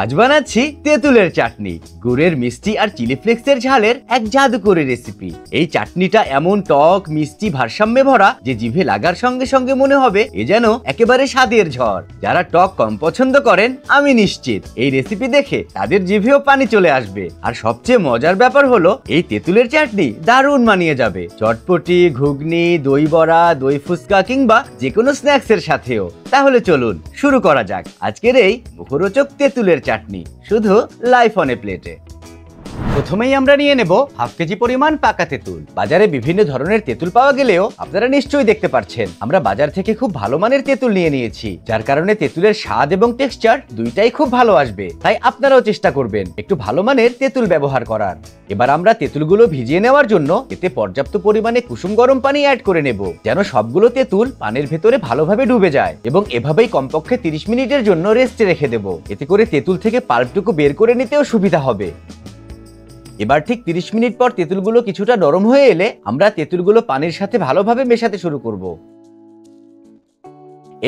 আজ বানাচ্ছি তেঁতুলের চাটনি। গুড়ের মিষ্টি আর চিলি ফ্লেক্সের ঝালের এক জাদুকরি রেসিপি। এই চাটনিটা এমন টক মিষ্টি ভারসাম্যে ভরা যে জিভে লাগার সঙ্গে সঙ্গে মনে হবে এ যেন একেবারে স্বাদের ঝড়। যারা টক কম পছন্দ করেন আমি নিশ্চিত এই রেসিপি দেখে তাদের জিভেও পানি চলে আসবে। আর সবচেয়ে মজার ব্যাপার হলো এই তেঁতুলের চাটনি দারুণ মানিয়ে যাবে চটপটি, ঘুগনি, দই বড়া, দই ফুচকা কিংবা যে কোনো স্ন্যাক্সের সাথেও। তাহলে চলুন শুরু করা যাক আজকের এই মুখরোচক তেঁতুলের চাটনি, শুধু লাইফ অন এ প্লেটে। প্রথমেই আমরা নিয়ে নেব হাফ কেজি পরিমাণ পাকা তেঁতুল। বাজারে বিভিন্ন ধরনের তেঁতুল পাওয়া গেলেও আপনারা নিশ্চয়ই দেখতে পাচ্ছেন আমরা বাজার থেকে খুব ভালো মানের তেঁতুল নিয়ে নিয়েছি, যার কারণে তেঁতুলের স্বাদ এবং টেক্সচার দুইটাই খুব ভালো আসবে। তাই আপনারাও চেষ্টা করবেন একটু ভালো মানের তেঁতুল ব্যবহার করার। এবার আমরা তেঁতুলগুলো ভিজিয়ে নেওয়ার জন্য এতে পর্যাপ্ত পরিমাণে কুসুম গরম পানি অ্যাড করে নেব, যেন সবগুলো তেঁতুল পানির ভেতরে ভালোভাবে ডুবে যায়। এবং এভাবেই কমপক্ষে 30 মিনিটের জন্য রেস্টে রেখে দেব। এতে করে তেঁতুল থেকে পাল্পটুকু বের করে নিতেও সুবিধা হবে। এবার ঠিক 30 মিনিট পর তেঁতুলগুলো কিছুটা নরম হয়ে এলে আমরা তেঁতুলগুলো পানির সাথে ভালোভাবে মেশাতে শুরু করব।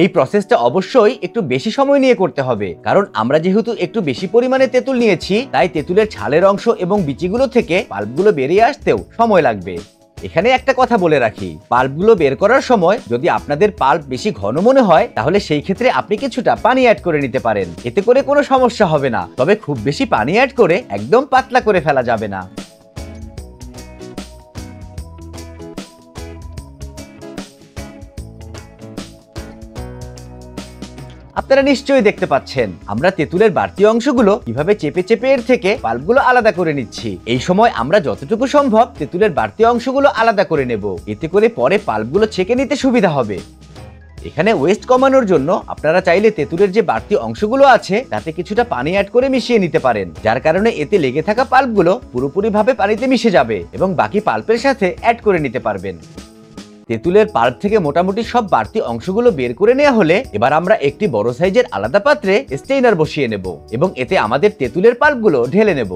এই প্রসেসটা অবশ্যই একটু বেশি সময় নিয়ে করতে হবে, কারণ আমরা যেহেতু একটু বেশি পরিমাণে তেঁতুল নিয়েছি তাই তেঁতুলের ছালের অংশ এবং বিচিগুলো থেকে পাল্পগুলো বেরিয়ে আসতেও সময় লাগবে। এখানে একটা কথা বলে রাখি, পাল্পগুলো বের করার সময় যদি আপনাদের পাল্প বেশি ঘন মনে হয় তাহলে সেই ক্ষেত্রে আপনি কিছুটা পানি অ্যাড করে নিতে পারেন, এতে করে কোনো সমস্যা হবে না। তবে খুব বেশি পানি অ্যাড করে একদম পাতলা করে ফেলা যাবে না। আপনারা নিশ্চয়ই দেখতে পাচ্ছেন আমরা তেঁতুলের বাড়তি অংশগুলো কিভাবে চেপে চেপে এর থেকে পাল্পগুলো আলাদা করে নিচ্ছি। এই সময় আমরা যতটুকু সম্ভব তেঁতুলের বাড়তি অংশগুলো আলাদা করে নেব, এতে করে পরে পাল্পগুলো ছেঁকে নিতে সুবিধা হবে। এখানে ওয়েস্ট কমানোর জন্য আপনারা চাইলে তেঁতুলের যে বাড়তি অংশগুলো আছে তাতে কিছুটা পানি অ্যাড করে মিশিয়ে নিতে পারেন, যার কারণে এতে লেগে থাকা পাল্পগুলো পুরোপুরিভাবে পানিতে মিশে যাবে এবং বাকি পাল্পের সাথে অ্যাড করে নিতে পারবেন। তেঁতুলের পাল্প থেকে মোটামুটি সব বাড়তি অংশগুলো বের করে নেওয়া হলে এবার আমরা একটি বড় সাইজের আলাদা পাত্রে স্টেইনার বসিয়ে নেব এবং এতে আমাদের তেঁতুলের পাল্পগুলো ঢেলে নেব।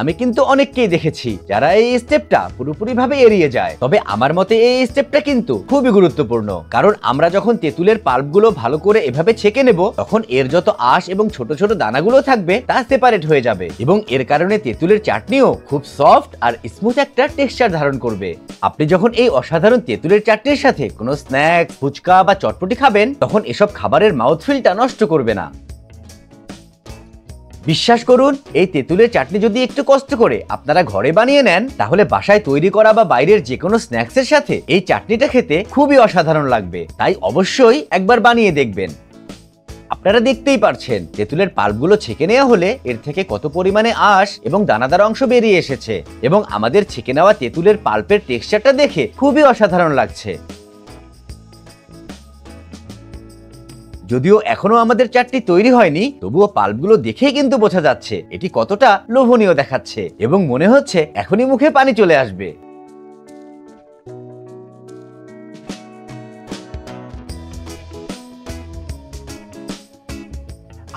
আমি কিন্তু অনেককেই দেখেছি যারা এই স্টেপটা পুরোপুরিভাবে এড়িয়ে যায়, তবে আমার মতে এই স্টেপটা কিন্তু খুবই গুরুত্বপূর্ণ, কারণ আমরা যখন তেঁতুলের পাল্পগুলো ভালো করে এভাবে ছেঁকে নেব তখন এর যত আঁশ এবং ছোট ছোট দানাগুলো থাকবে তা সেপারেট হয়ে যাবে এবং এর কারণে তেঁতুলের চাটনিও খুব সফট আর স্মুথ একটা টেক্সচার ধারণ করবে। আপনি যখন এই অসাধারণ তেঁতুলের চাটনির সাথে কোনো স্ন্যাক্স, ফুচকা বা চটপটি খাবেন তখন এসব খাবারের মাউথফিলটা নষ্ট করবে না। বিশ্বাস করুন, এই তেঁতুলের চাটনি যদি একটু কষ্ট করে আপনারা ঘরে বানিয়ে নেন তাহলে বাসায় তৈরি করা বা বাইরের যে কোনো স্ন্যাক্সের সাথে এই চাটনিটা খেতে খুবই অসাধারণ লাগবে। তাই অবশ্যই একবার বানিয়ে দেখবেন। আপনারা দেখতেই পারছেন তেঁতুলের পাল্পগুলো ছেঁকে নেওয়া হলে এর থেকে কত পরিমাণে আঁশ এবং দানাদার অংশ বেরিয়ে এসেছে এবং আমাদের ছেঁকে নেওয়া তেঁতুলের পাল্পের টেক্সচারটা দেখে খুবই অসাধারণ লাগছে। যদিও এখনো আমাদের চাটনি তৈরি হয়নি, তবুও পাল্পগুলো দেখেই কিন্তু বোঝা যাচ্ছে এটি কতটা লোভনীয় দেখাচ্ছে এবং মনে হচ্ছে এখনই মুখে পানি চলে আসবে।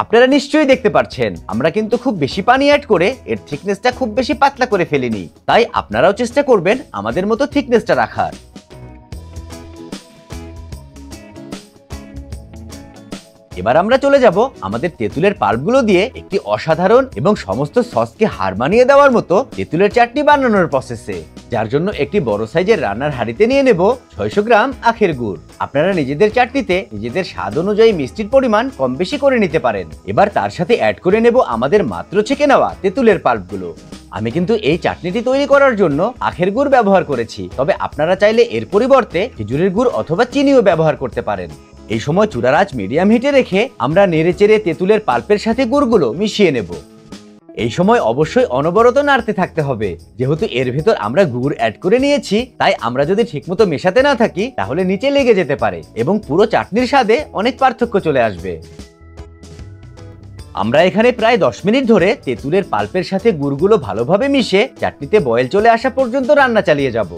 আপনারা নিশ্চয়ই দেখতে পাচ্ছেন আমরা কিন্তু খুব বেশি পানি অ্যাড করে এর থিকনেসটা খুব বেশি পাতলা করে ফেলিনি, তাই আপনারাও চেষ্টা করবেন আমাদের মতো থিকনেসটা রাখার। এবার আমরা চলে যাব আমাদের তেঁতুলের পাল্পগুলো দিয়ে একটি অসাধারণ এবং সমস্ত সসকে হার মানিয়ে দেওয়ার মতো তেঁতুলের চাটনি বানানোর প্রসেসে, যার জন্য একটি বড় সাইজের রান্নার হাঁড়িতে নিয়ে নেব 600 গ্রাম আখের গুড়। আপনারা নিজেদের চাটনিতে নিজেদের স্বাদ অনুযায়ী মিষ্টির পরিমাণ কম বেশি করে নিতে পারেন। এবার তার সাথে অ্যাড করে নেব আমাদের মাত্র ছেঁকে নেওয়া তেঁতুলের পাল্পগুলো। আমি কিন্তু এই চাটনিটি তৈরি করার জন্য আখের গুড় ব্যবহার করেছি, তবে আপনারা চাইলে এর পরিবর্তে খেজুরের গুড় অথবা চিনিও ব্যবহার করতে পারেন। এই সময় চুলার আঁচ মিডিয়াম হিটে রেখে আমরা নেড়েচেড়ে তেঁতুলের পাল্পের সাথে গুড়গুলো মিশিয়ে নেব। এই সময় অবশ্যই অনবরত নাড়তে থাকতে হবে, যেহেতু এর ভেতর আমরা গুড় অ্যাড করে নিয়েছি, তাই আমরা যদি ঠিকমতো মেশাতে না থাকি তাহলে নিচে লেগে যেতে পারে এবং পুরো চাটনির স্বাদে অনেক পার্থক্য চলে আসবে। আমরা এখানে প্রায় 10 মিনিট ধরে তেঁতুলের পাল্পের সাথে গুড়গুলো ভালোভাবে মিশে চাটনিতে বয়েল চলে আসা পর্যন্ত রান্না চালিয়ে যাব।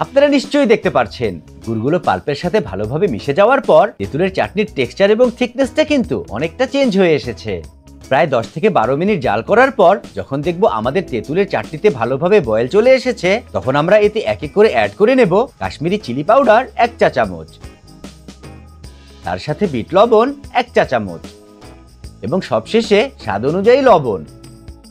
আপনারা নিশ্চয়ই দেখতে পাচ্ছেন গুড়গুলো পাল্পের সাথে ভালোভাবে মিশে যাওয়ার পর তেঁতুলের চাটনির টেক্সচার এবং থিকনেসটা কিন্তু অনেকটা চেঞ্জ হয়ে এসেছে। প্রায় 10 থেকে 12 মিনিট জাল করার পর যখন দেখব আমাদের তেঁতুলের চাটনিতে ভালোভাবে বয়েল চলে এসেছে, তখন আমরা এতে এক এক করে অ্যাড করে নেব কাশ্মীরি চিলি পাউডার 1 চা চামচ, তার সাথে বিট লবণ 1 চা চামচ এবং সবশেষে স্বাদ অনুযায়ী লবণ।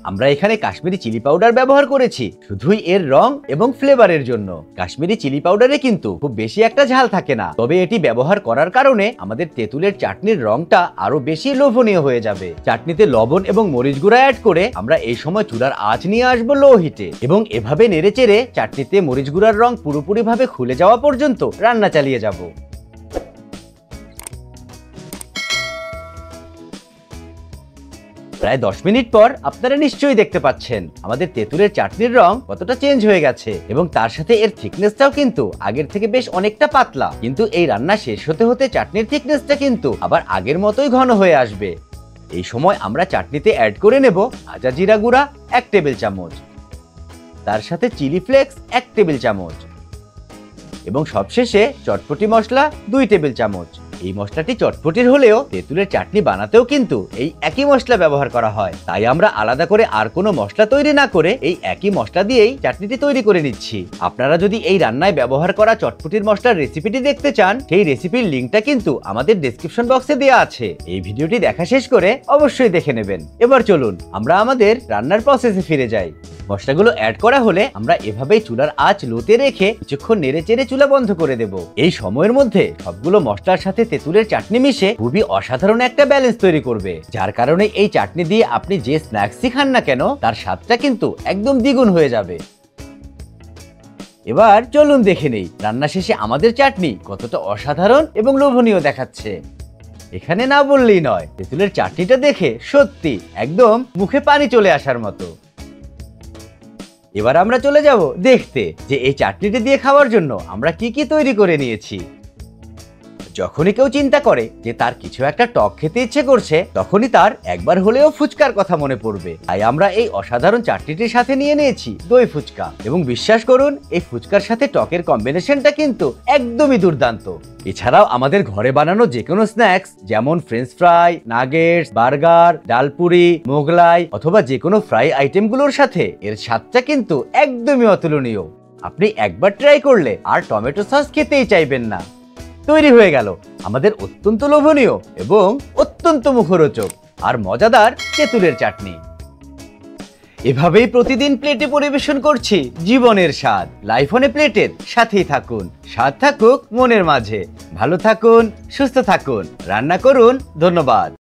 আমরা এখানে কাশ্মীরি চিলি পাউডার ব্যবহার করেছি শুধুই এর রং এবং ফ্লেভারের জন্য। কাশ্মীরি চিলি পাউডারে কিন্তু খুব বেশি একটা ঝাল থাকে না, তবে এটি ব্যবহার করার কারণে আমাদের তেঁতুলের চাটনির রংটা আরো বেশি লোভনীয় হয়ে যাবে। চাটনিতে লবণ এবং মরিচ গুঁড়া অ্যাড করে আমরা এই সময় চুলার আঁচ নিয়ে আসবো লো হিটে এবং এভাবে নেড়েচেড়ে চাটনিতে মরিচ গুঁড়ার রং পুরোপুরিভাবে খুলে যাওয়া পর্যন্ত রান্না চালিয়ে যাব। প্রায় 10 মিনিট পর আপনারা নিশ্চয়ই দেখতে পাচ্ছেন আমাদের তেঁতুলের চাটনির রং কতটা চেঞ্জ হয়ে গেছে এবং তার সাথে এর থিকনেসটাও কিন্তু আগের থেকে বেশ অনেকটা পাতলা। কিন্তু এই রান্না শেষ হতে হতে চাটনির থিকনেসটা কিন্তু আবার আগের মতোই ঘন হয়ে আসবে। এই সময় আমরা চাটনিতে অ্যাড করে নেব ভাজা জিরা গুঁড়া 1 টেবিল চামচ, তার সাথে চিলি ফ্লেক্স 1 টেবিল চামচ এবং সবশেষে চটপটি মশলা 2 টেবিল চামচ। এই মশলাটি চটপটির হলেও তেঁতুলের চাটনি বানাতেও কিন্তু এই একই মশলা ব্যবহার করা হয়, তাই আমরা আলাদা করে আর কোনো মশলা তৈরি না করে এই একই মশলা দিয়েই চাটনিটি তৈরি করে নিচ্ছি। আপনারা যদি এই রান্নায় ব্যবহার করা চটপটির মশলার রেসিপিটি দেখতে চান, সেই রেসিপির লিঙ্কটা কিন্তু আমাদের ডেসক্রিপশন বক্সে দেওয়া আছে। এই ভিডিওটি দেখা শেষ করে অবশ্যই দেখে নেবেন। এবার চলুন আমরা আমাদের রান্নার প্রসেসে ফিরে যাই। মশলাগুলো অ্যাড করা হলে আমরা এভাবেই চুলার আঁচ লোতে রেখে কিছুক্ষণ নেড়েচেড়ে চুলা বন্ধ করে দেব। এই সময়ের মধ্যে সবগুলো মশলার সাথে তেঁতুলের চাটনি মিশে খুবই অসাধারণ একটা ব্যালেন্স তৈরি করবে, যার কারণে এই চাটনি দিয়ে আপনি যে স্ন্যাক্সই খান না কেন তার স্বাদটা কিন্তু একদম দ্বিগুণ হয়ে যাবে। এবার চলুন দেখে নেই রান্না শেষে আমাদের চাটনি কতটা অসাধারণ এবং লোভনীয় দেখাচ্ছে। এখানে না বললেই নয়, তেঁতুলের চাটনিটা দেখে সত্যি একদম মুখে পানি চলে আসার মতো। এবার আমরা চলে যাব দেখতে যে এই চাটনিটি দিয়ে খাওয়ার জন্য আমরা কি কি তৈরি করে নিয়েছি। যখনই কেউ চিন্তা করে যে তার কিছু একটা টক খেতে ইচ্ছে করছে, তখনই তার একবার হলেও ফুচকার কথা মনে পড়বে। তাই আমরা এই অসাধারণ চাটনিটির সাথে নিয়ে নিয়েছি দই ফুচকা এবং বিশ্বাস করুন এই ফুচকার সাথে টকের কম্বিনেশনটা কিন্তু একদমই দুর্দান্ত। এছাড়াও আমাদের ঘরে বানানো যে কোনো স্ন্যাক্স যেমন French fry, nuggets, burger, dal puri, Mughlai অথবা যে কোনো ফ্রাই আইটেমগুলোর সাথে এর স্বাদটা কিন্তু একদমই অতুলনীয়। আপনি একবার ট্রাই করলে আর টমেটো সস খেতেই চাইবেন না। তৈরি হয়ে গেল আমাদের অত্যন্ত লোভনীয় এবং অত্যন্ত মুখরোচক আর মজাদার তেঁতুলের চাটনি। এভাবেই প্রতিদিন প্লেটে পরিবেশন করছি জীবনের স্বাদ। লাইফ অন এ প্লেটের সাথেই থাকুন, স্বাদ থাকুক মনের মাঝে। ভালো থাকুন, সুস্থ থাকুন, রান্না করুন। ধন্যবাদ।